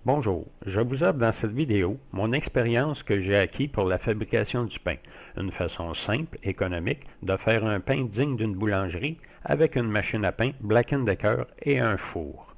Bonjour, je vous offre dans cette vidéo mon expérience que j'ai acquis pour la fabrication du pain, une façon simple, économique, de faire un pain digne d'une boulangerie avec une machine à pain Black & Decker et un four.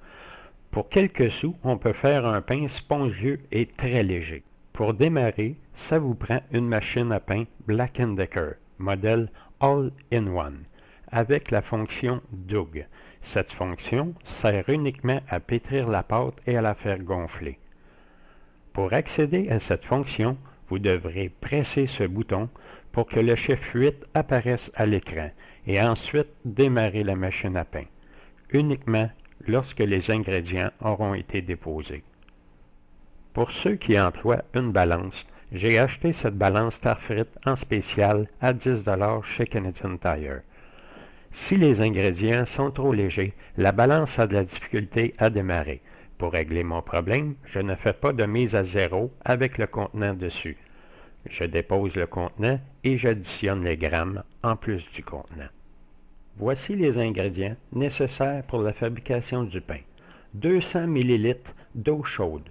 Pour quelques sous, on peut faire un pain spongieux et très léger. Pour démarrer, ça vous prend une machine à pain Black & Decker, modèle All-in-One, avec la fonction Doug. Cette fonction sert uniquement à pétrir la pâte et à la faire gonfler. Pour accéder à cette fonction, vous devrez presser ce bouton pour que le chiffre 8 apparaisse à l'écran et ensuite démarrer la machine à pain, uniquement lorsque les ingrédients auront été déposés. Pour ceux qui emploient une balance, j'ai acheté cette balance Starfrit en spécial à 10 $ chez Canadian Tire. Si les ingrédients sont trop légers, la balance a de la difficulté à démarrer. Pour régler mon problème, je ne fais pas de mise à zéro avec le contenant dessus. Je dépose le contenant et j'additionne les grammes en plus du contenant. Voici les ingrédients nécessaires pour la fabrication du pain. 200 ml d'eau chaude.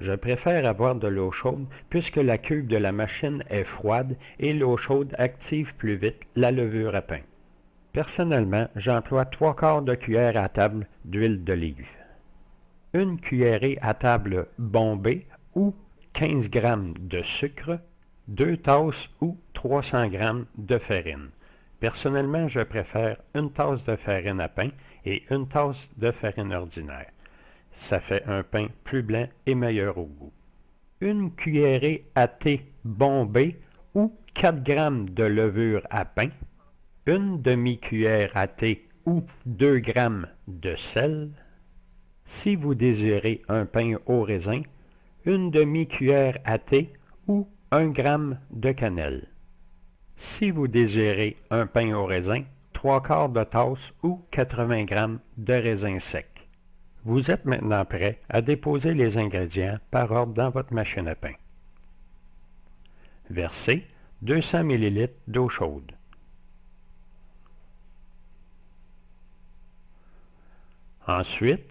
Je préfère avoir de l'eau chaude puisque la cuve de la machine est froide et l'eau chaude active plus vite la levure à pain. Personnellement, j'emploie 3/4 de cuillère à table d'huile d'olive. Une cuillerée à table bombée ou 15 g de sucre, 2 tasses ou 300 g de farine. Personnellement, je préfère une tasse de farine à pain et une tasse de farine ordinaire. Ça fait un pain plus blanc et meilleur au goût. Une cuillerée à thé bombée ou 4 g de levure à pain, une demi-cuillère à thé ou 2 g de sel. Si vous désirez un pain au raisin, une demi-cuillère à thé ou 1 g de cannelle. Si vous désirez un pain au raisin, 3/4 de tasse ou 80 g de raisin sec. Vous êtes maintenant prêt à déposer les ingrédients par ordre dans votre machine à pain. Versez 200 ml d'eau chaude. Ensuite,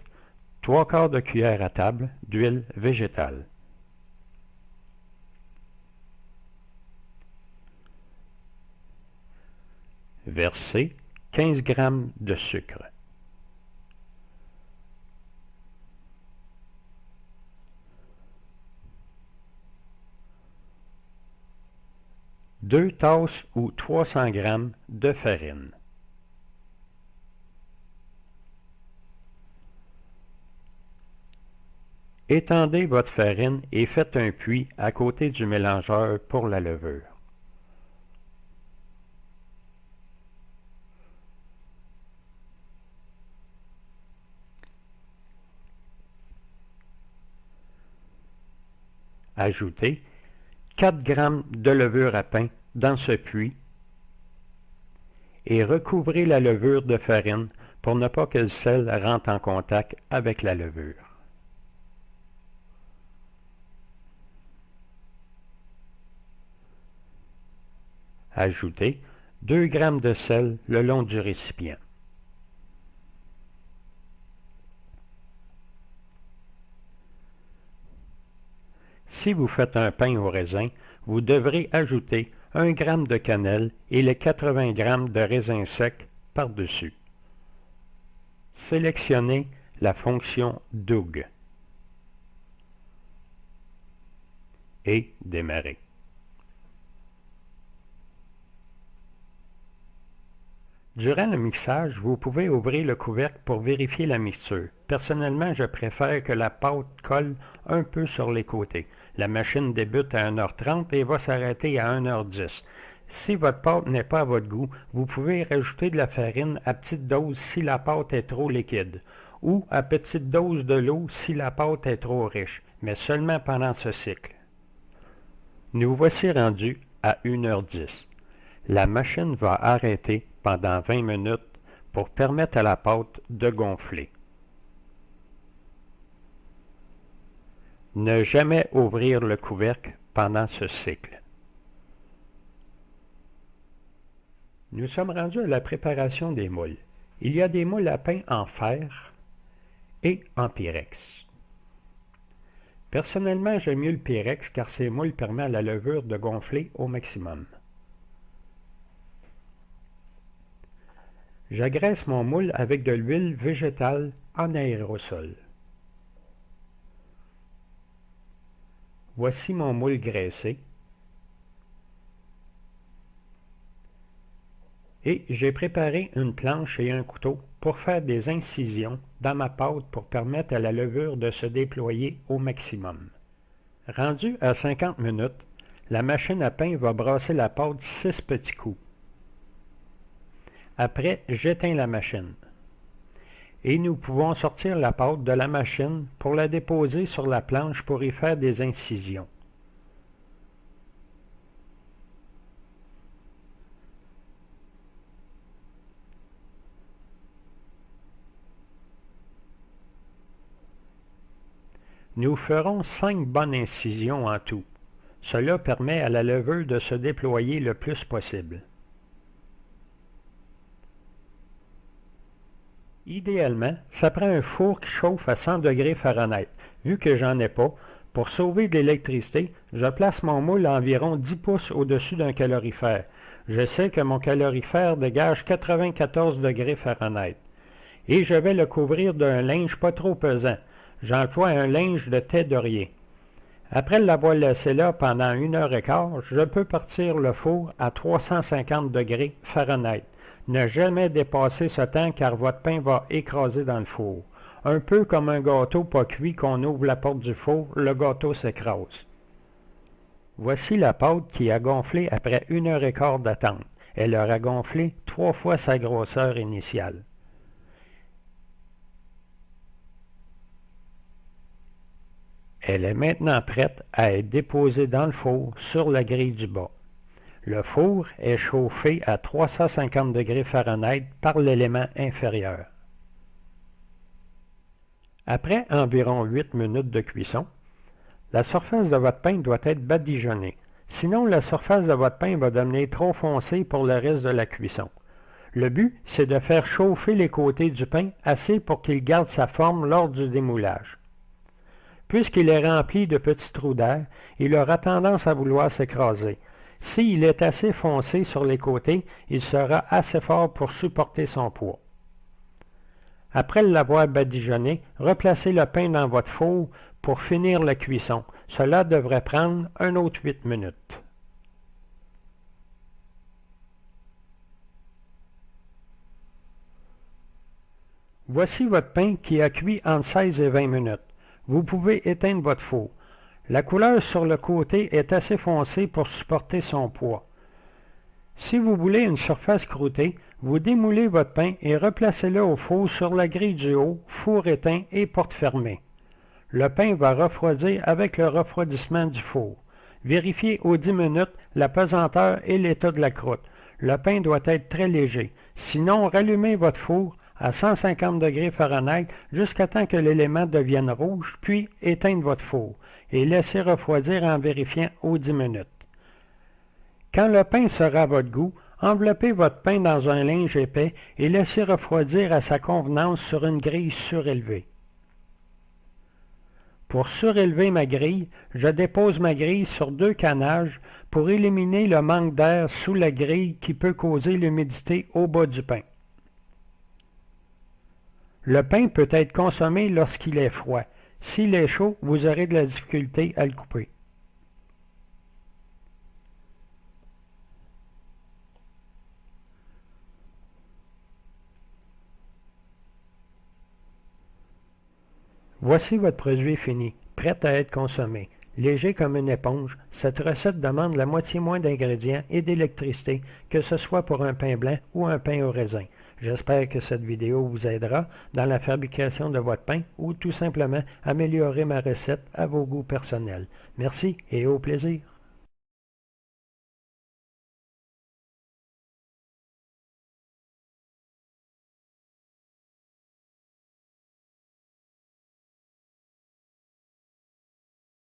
3/4 de cuillère à table d'huile végétale. Versez 15 g de sucre. Deux tasses ou 300 g de farine. Étendez votre farine et faites un puits à côté du mélangeur pour la levure. Ajoutez 4 g de levure à pain dans ce puits et recouvrez la levure de farine pour ne pas que le sel rentre en contact avec la levure. Ajoutez 2 g de sel le long du récipient. Si vous faites un pain au raisin, vous devrez ajouter 1 g de cannelle et les 80 g de raisin sec par-dessus. Sélectionnez la fonction Doug et démarrez. Durant le mixage, vous pouvez ouvrir le couvercle pour vérifier la mixture. Personnellement, je préfère que la pâte colle un peu sur les côtés. La machine débute à 1h30 et va s'arrêter à 1h10. Si votre pâte n'est pas à votre goût, vous pouvez rajouter de la farine à petite dose si la pâte est trop liquide, ou à petite dose de l'eau si la pâte est trop riche, mais seulement pendant ce cycle. Nous voici rendus à 1h10. La machine va arrêter pendant 20 minutes pour permettre à la pâte de gonfler. Ne jamais ouvrir le couvercle pendant ce cycle. Nous sommes rendus à la préparation des moules. Il y a des moules à pain en fer et en pyrex. Personnellement, j'aime mieux le Pyrex car ces moules permettent à la levure de gonfler au maximum. J'agraisse mon moule avec de l'huile végétale en aérosol. Voici mon moule graissé. Et j'ai préparé une planche et un couteau pour faire des incisions dans ma pâte pour permettre à la levure de se déployer au maximum. Rendu à 50 minutes, la machine à pain va brasser la pâte 6 petits coups. Après, j'éteins la machine. Et nous pouvons sortir la pâte de la machine pour la déposer sur la planche pour y faire des incisions. Nous ferons 5 bonnes incisions en tout. Cela permet à la levure de se déployer le plus possible. Idéalement, ça prend un four qui chauffe à 100 degrés Fahrenheit. Vu que j'en ai pas, pour sauver de l'électricité, je place mon moule à environ 10 pouces au-dessus d'un calorifère. Je sais que mon calorifère dégage 94 degrés Fahrenheit. Et je vais le couvrir d'un linge pas trop pesant. J'emploie un linge de thé d'oreiller. Après l'avoir laissé là pendant 1h15, je peux partir le four à 350 degrés Fahrenheit. Ne jamais dépasser ce temps car votre pain va écraser dans le four. Un peu comme un gâteau pas cuit qu'on ouvre la porte du four, le gâteau s'écrase. Voici la pâte qui a gonflé après 1h15 d'attente. Elle aura gonflé 3 fois sa grosseur initiale. Elle est maintenant prête à être déposée dans le four sur la grille du bas. Le four est chauffé à 350 degrés Fahrenheit par l'élément inférieur. Après environ 8 minutes de cuisson, la surface de votre pain doit être badigeonnée. Sinon, la surface de votre pain va devenir trop foncée pour le reste de la cuisson. Le but, c'est de faire chauffer les côtés du pain assez pour qu'il garde sa forme lors du démoulage. Puisqu'il est rempli de petits trous d'air, il aura tendance à vouloir s'écraser. S'il est assez foncé sur les côtés, il sera assez fort pour supporter son poids. Après l'avoir badigeonné, replacez le pain dans votre four pour finir la cuisson. Cela devrait prendre un autre 8 minutes. Voici votre pain qui a cuit entre 16 et 20 minutes. Vous pouvez éteindre votre four. La couleur sur le côté est assez foncée pour supporter son poids. Si vous voulez une surface croûtée, vous démoulez votre pain et replacez-le au four sur la grille du haut, four éteint et porte fermée. Le pain va refroidir avec le refroidissement du four. Vérifiez aux 10 minutes la pesanteur et l'état de la croûte. Le pain doit être très léger. Sinon, rallumez votre four à 150 degrés Fahrenheit jusqu'à temps que l'élément devienne rouge, puis éteindre votre four et laissez refroidir en vérifiant aux 10 minutes. Quand le pain sera à votre goût, enveloppez votre pain dans un linge épais et laissez refroidir à sa convenance sur une grille surélevée. Pour surélever ma grille, je dépose ma grille sur 2 canages pour éliminer le manque d'air sous la grille qui peut causer l'humidité au bas du pain. Le pain peut être consommé lorsqu'il est froid. S'il est chaud, vous aurez de la difficulté à le couper. Voici votre produit fini, prêt à être consommé. Léger comme une éponge, cette recette demande la moitié moins d'ingrédients et d'électricité, que ce soit pour un pain blanc ou un pain au raisin. J'espère que cette vidéo vous aidera dans la fabrication de votre pain ou tout simplement améliorer ma recette à vos goûts personnels. Merci et au plaisir.